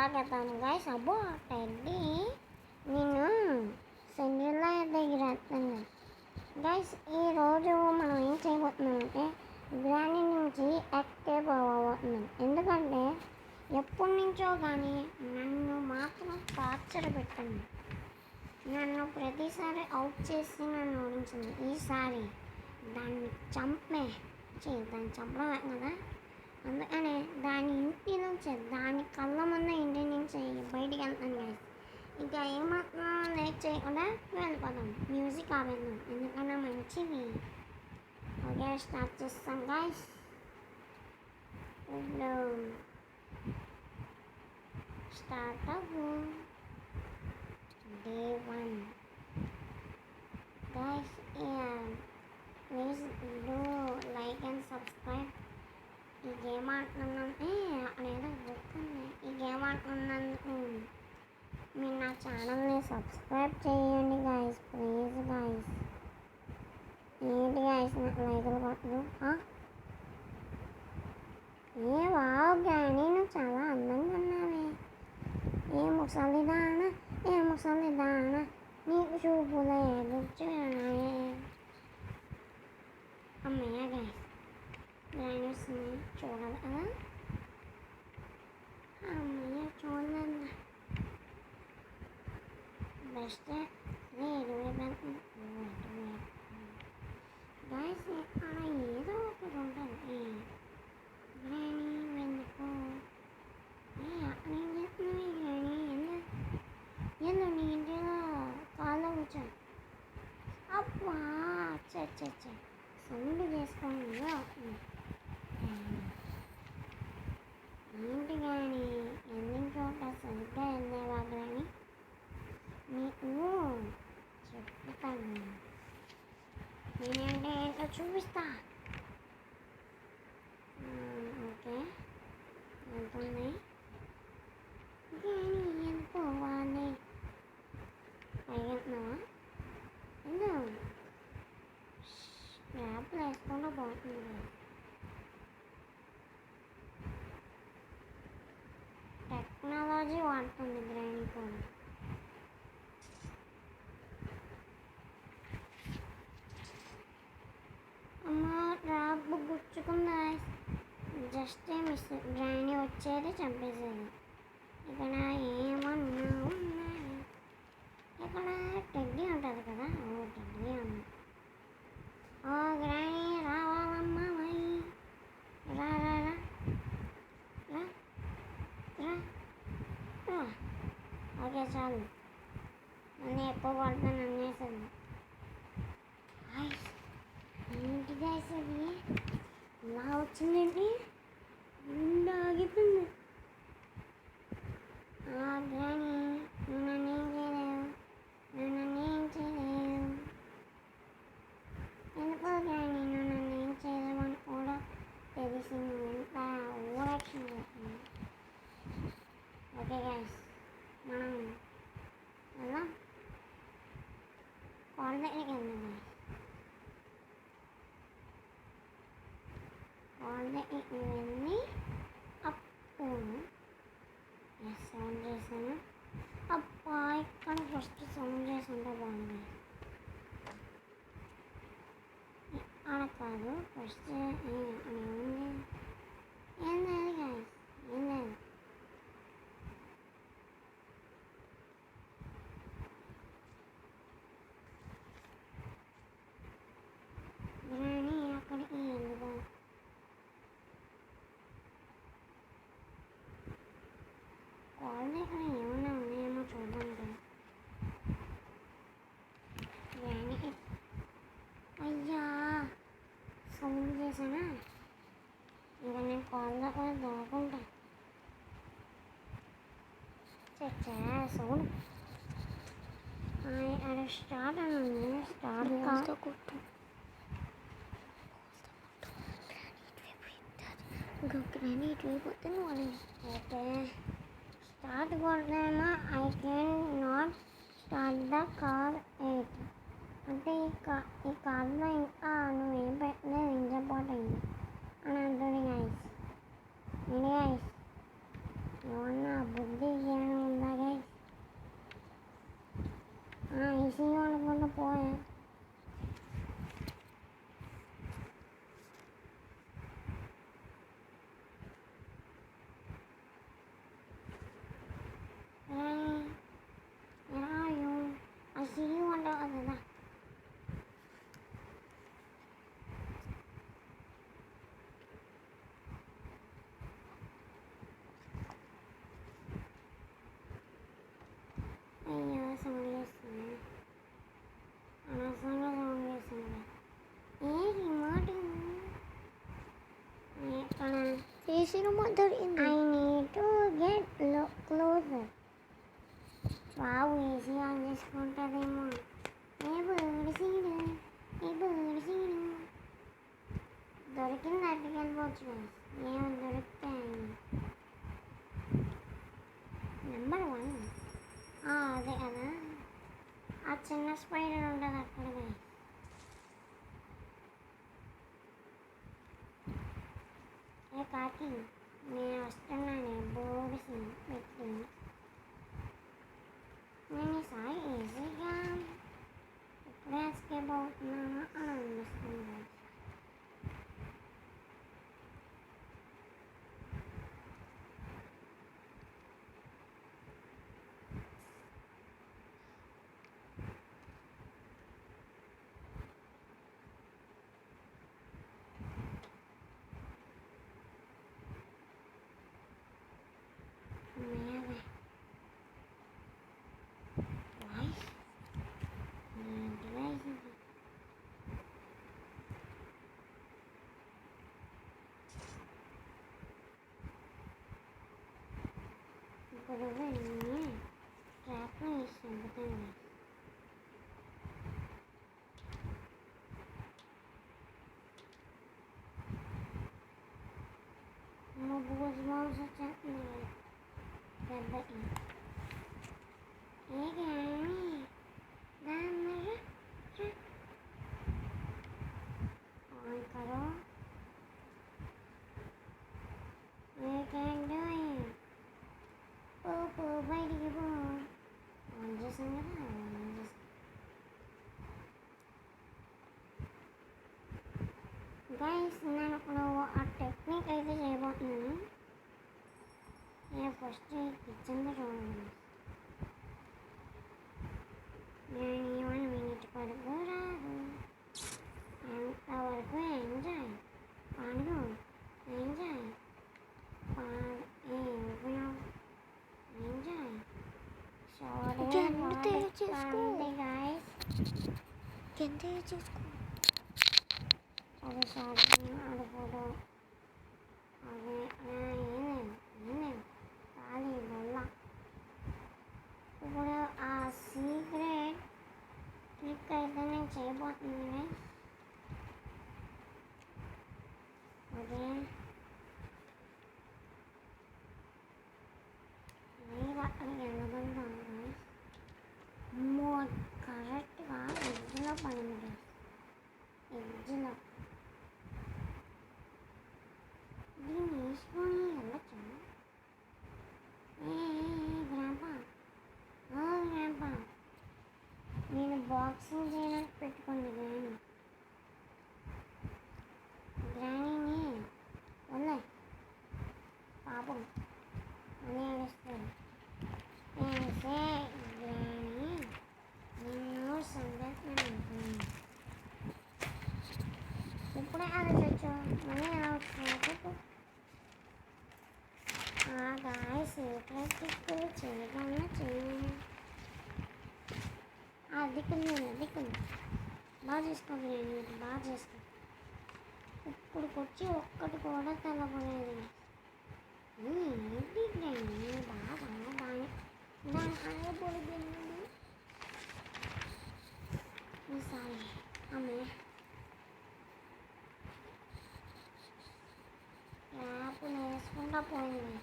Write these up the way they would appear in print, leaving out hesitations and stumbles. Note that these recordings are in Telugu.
స్వాగతం గైస్. అబ్బో టెడ్డీ నేను సెల్యులా దగ్గర వస్తుంది గైస్. ఈరోజు మనం ఏం చేయబోతున్నామంటే గ్రానీ నుంచి యాక్టివ్ అవ్వబోతున్నాం. ఎందుకంటే ఎప్పటి నుంచో కానీ నన్ను మాత్రం టార్చర్ పెట్టండి. నన్ను ప్రతిసారి అవుట్ చేసి నన్ను ఓడించింది. ఈసారి దాన్ని దాన్ని చంపడమే కదా. అందుకనే దాని ఇంటి నుంచి దాని కళ్ళ ముందు ఇంటి నుంచి బయటికి వెళ్తాను గైస్. ఇంకా ఏమాత్రం లేట్ చేయకుండా వెళ్ళిపోతాం. మ్యూజిక్ ఆపేద్దాం ఎందుకన్నా మంచిది. ఓకే స్టార్ట్ చేస్తాం గైస్. ఇప్పుడు స్టార్ట్ అవ్వు. Day 1 guys. Please do like and subscribe. ఈ గేమ్ ఆడుతున్నందుకు అనేది గుర్తుంది. ఈ గేమ్ ఆడుతున్నందుకు మీరు నా ఛానల్ని సబ్స్క్రైబ్ చేయండి గాయస్, ప్లీజ్ గాయస్. ఏంటి గాయస్ నాకు లైకులు కొట్టదు? ఏ వావ్ గానీ నువ్వు చాలా అందంగా ఉన్నావే. ఏ ముసలిదానా నీకు చూపులే గుర్చున్నాయే. అమ్మయ్య గాయస్ లైన్ వస్తుంది చూడాలి కదా. అమ్మయ్య చూడండి బెస్ట్ గాయస్. అక్కడ ఏదో ఒకటి ఉంటుంది. గ్రానీ వెందుకు నేను చెప్తున్నాను. గ్రానీ ఎందు నీ ఇంటిలో కాల్లో కూర్చోను. అబ్బా సౌండ్ చేసుకోండి. ఏంటి కానీ ఎందుకు చోట సరిగ్గా వెళ్ళేవా కానీ నీకు చెప్తాను. నేనేంటి ఏంటో చూపిస్తా. ఓకే వెళ్తుంది కానీ ఎందుకు వాళ్ళే పైకెళ్తున్నావా? ఎందుకు ర్యాప్లు వేసుకుంటూ పోతుంది. టెక్నాలజీ వాడుతుంది గ్రానీ కూడా. అమ్మ ర్యాప్ గుచ్చుకుందా. Just miss. గ్రానీ వచ్చేది చంపేసేది. ఇక్కడ ఏమన్నా ఉన్నాయి. ఇక్కడ టెడ్డీ ఉంటుంది కదా. టెడ్డీ ఉంది. గ్రానీ రావాలమ్మా మరి. రా రా రా రా రా రా. ఓకే చాలు. నన్ను ఎక్కువ పడతాను అన్నేసాను. ఏంటి గైస్ అది ఇలా వచ్చిందేంటి? గుండె ఆగిపోయింది. గ్రానీ నువ్వు నన్నేం చేయలేవు. ఎందుకో గ్రానీ నువ్వు నన్నేం చేయలేవు అని కూడా తెలిసింది. ఎంత ఓవరాక్షన్ చేస్తుంది. ఓకే గైస్ మనం వెళ్దాం. కోడ దగ్గరికి వెళ్దాం గైస్. కోడ దగ్గరికి వెళ్ళి అప్పుడు సౌండ్ చేశాను. అబ్బా ఇక్కడ ఫస్ట్ సౌండ్ చేసి ఉంటే బాగుంది. అలా కాదు ఫస్ట్ ఏముంది. ఏం లేదు గైస్ ఏం లేదు. గ్రానీ అక్కడికి ఎందుకు? కాల్ దగ్గర ఏమైనా ఉన్నాయేమో చూద్దాం. గ్రానీ అయ్యా సౌండ్ చేశానా? ఇంకా నేను కాల్ దగ్గర దొరకుంటా. సౌండ్ అది స్టార్ట్ అని ఉంది. స్టార్ట్ కొట్టు. ఇంకా గ్రానీ ఇటువైపు వస్తే నువ్వు అని. ఓకే స్టార్ట్ కొట్టాను. I can not start the car eight అంటే ఈ కార్లో ఇంకా నువ్వేం పెట్టలేదు ఇంజపోర్ట్ అయింది అని అంటుంది గైస్. ఏంటి గైస్ ఏమన్నా బుద్ధి ఏసీ రిమోట్ దొరికింది. I need to get closer. Wow, AC on చేసుకుంటుందేమో. ఏ బర్డ్సీడు, ఏ బర్డ్సీడు దొరికింది, అట్టుకెళ్ళిపోవచ్చు. ఏమో దొరుకుతాయి. నెంబర్ 1 అదే కదా, ఆ చిన్న స్పైడర్ ఉంటుంది అక్కడ. ఏ కాకి, నేను వస్తున్నాను. బోర్డ్స్ పెట్టి నేను ఈసారి ఈజీగా ఇప్పుడే ఎస్కేప్ అవుతున్నాను అని అనిపిస్తుంది. ఇప్పుడు వెళ్ళి ట్రాప్లో వేసి చంపుతాను. బూజ్ బౌన్స్ వచ్చేస్తున్నాయి పెద్దకి. ఏ కానీ దాని మీద ఆన్ కరో. ఏంటంటే పో బయటికి పో. ఆన్ చేసాం కదా, ఆన్ చేసాం. గైస్, నేను ఇప్పుడు ఆ టెక్నిక్ అయితే చేయబోతున్నాను. నేను ఫస్ట్ కిచెన్లో చూడండి. నేను ఏమైనా మినిట్ పడుకో రాదు. అంతవరకు ఎంజాయ్ పండు, ఎంజాయ్ ఎంజాయ్. చేసుకో. అది షార్ట్ ఆడుకోవడం అదే ఏం ఖాళీ వల్ల. ఇప్పుడు ఆ సీక్రెట్ ట్రిక్ అయితే నేను చేయబోతున్నాను. అదే మీరు అక్కడికి వెళ్ళగలుగుతాం. కరెక్ట్గా ఎగ్జ్లో పడింది. ఎగ్జ్లో దీన్ని వేసుకొని వెళ్ళచ్చు. గ్రాంపా, గ్రాంపా, నేను బాక్సింగ్ చేయడానికి పెట్టుకోండి. గ్రానీని ఉన్నాయి పాపం అని ఏడుస్తాను. నేనైతే గ్రానీ నిన్ను సందేశం అనుకున్నాను. ఇప్పుడే ఆలోచించు, మళ్ళీ ఎలా వచ్చినట్టు. గాయ సీక్రెట్ టిక్కులు చేయకుండా చేయండి. దిక్కుంది బాగా చేసుకోండి. బాగా చేసుకో. ఇప్పుడుకొచ్చి ఒక్కటి కూడా తెల్లబోలేదు. ఏంటి బాగా దాని ఆగిపోయింది ఈసారి. అమ్మే యాప్ వేసుకుంటా పోయింది.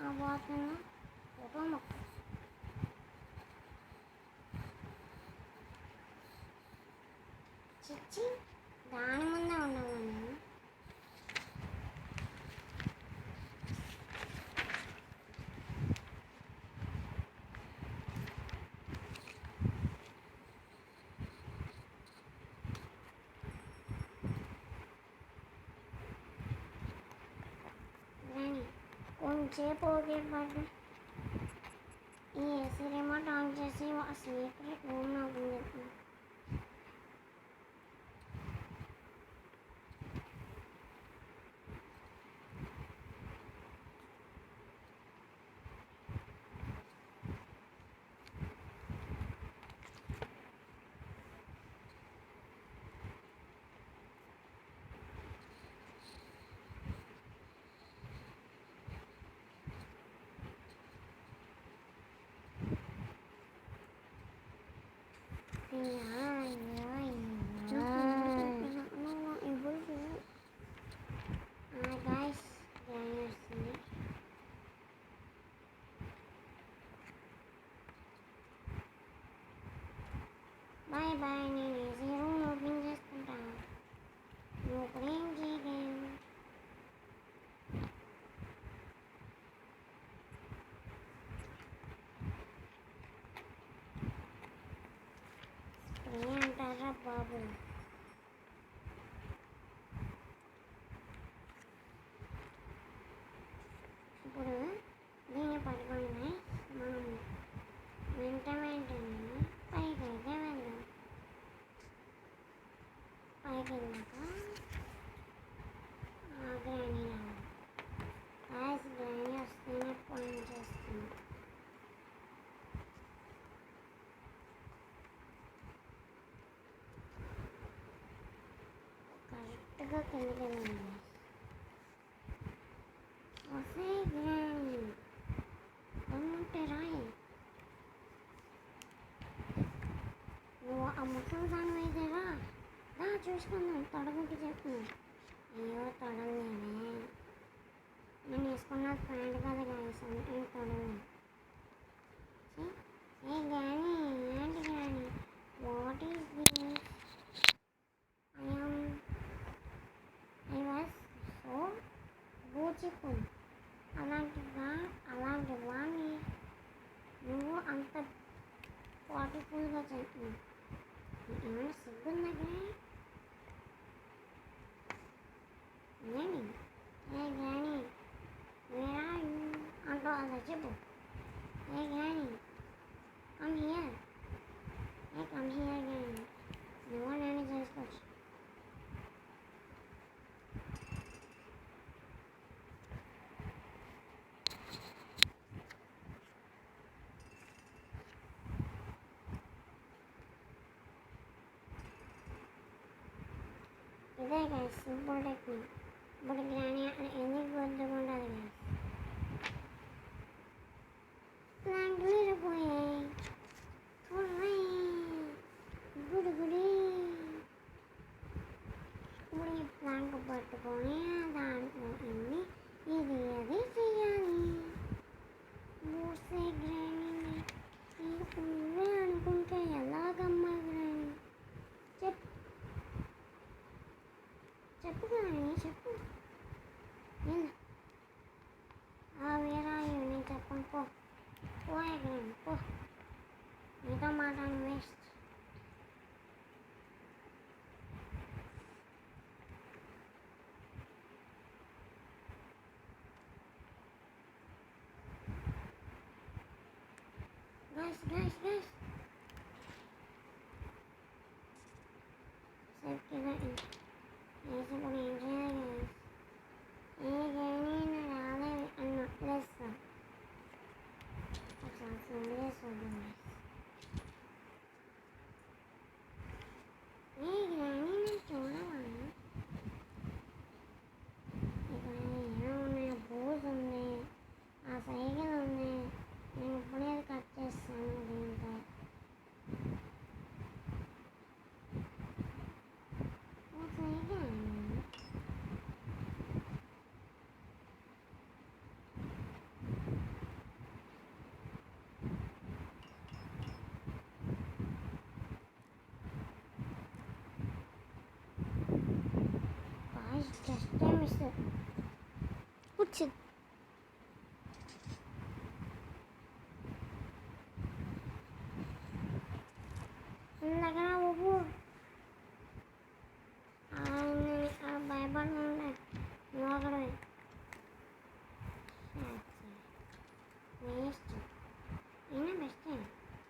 ఆ వాతను ఫోటో మొక్క చిచ్చి దాని ముందే ఉండాలని. కొంచెంసేపు ఓకే పడ్డా. ఈ ఏసీ రిమోట్ ఆన్ చేసి సీక్రెట్ రూమ్ ఓపెన్ చేస్తాను. గైస్ గ్రాని వస్తుంది. Bye bye. నేను ఈజీ రూమ్ ఓపెన్ చేసుకుంటాను. నువ్వు ఇప్పుడు ఏం చేయలేవు. స్ప్రే అంటారా బాబు? ఇప్పుడు దీన్ని పట్టుకొని మనం వెంట వెంటనే పైకి అయితే వెళ్దాం. పైకి వెళ్ళాక గ్రాని రావాలి. గాయస్ గ్రాని వస్తేనే పాయింట్ చేస్తుంది. కరెక్ట్గా కిందకి వెళ్ళండి. వస్తే గ్రాని దమ్ముంటే రాయి. నువ్వు ఆ ముసలి దాని అయితే రా చూసుకుందాం. తొడగుకి చెప్తున్నాను. అయ్యో తొడలేనే. నేను వేసుకున్న ప్యాంట్ కదా గాయస్, నేను తొడలేదు. ఏ గ్రాని ఏంటి granny? What is this? I was so beautiful. అలాంటి వాణ్ణి నువ్వు అంత బ్యూటిఫుల్గా చెప్తున్నావు. ఏమైనా సిగ్గుందా గ్రాని? గ్రాని ఏ గ్రాని వేర్ ఆర్ యూ అంటూ అలా చెప్పు. ఏ గ్రాని కమ్ హియర్. ఏ కమ్ హియర్ గ్రాని. నువ్వు నేను చేసుకోవచ్చు. ఇదే గైస్ సింపుల్ టెక్నిక్. ఇప్పుడు గ్రాని ఎందుకు గుర్తుకుంటుంది గైస్? ప్లాంట్ విడిపోయాయి. గుడి గుడి. ఇప్పుడు ఈ ప్లాంట్ పట్టుకొని దాంట్లో ఎన్ని ఇది అది చెయ్యాలి. మూసే గ్రాని నువ్వే అనుకుంటే ఎలాగమ్మా గ్రాని? చెప్పు గ్రాని చెప్పు. వేరాయు నేను చెప్పను పో. పోయే గ్రాని పో. నీతో మాట్లాడి వేస్ట్. guys సేఫ్టీగా ఇప్పుడు ఏం చేయాలి గైస్? ఏ గ్రాని రాలేదు అని వదిలేస్తాం. ఒకసారి సీరియస్ అవుతుంది. ఏ గ్రాని నేను చూడవా? ఇక్కడ ఏమో ఉన్నాయి. బూజ్ ఉంది, ఆ సైకిల్ ఉంది. నేను ఇప్పుడే కట్ చేస్తాను దీంతో. ఓ cycle guys, just a miss. What's it?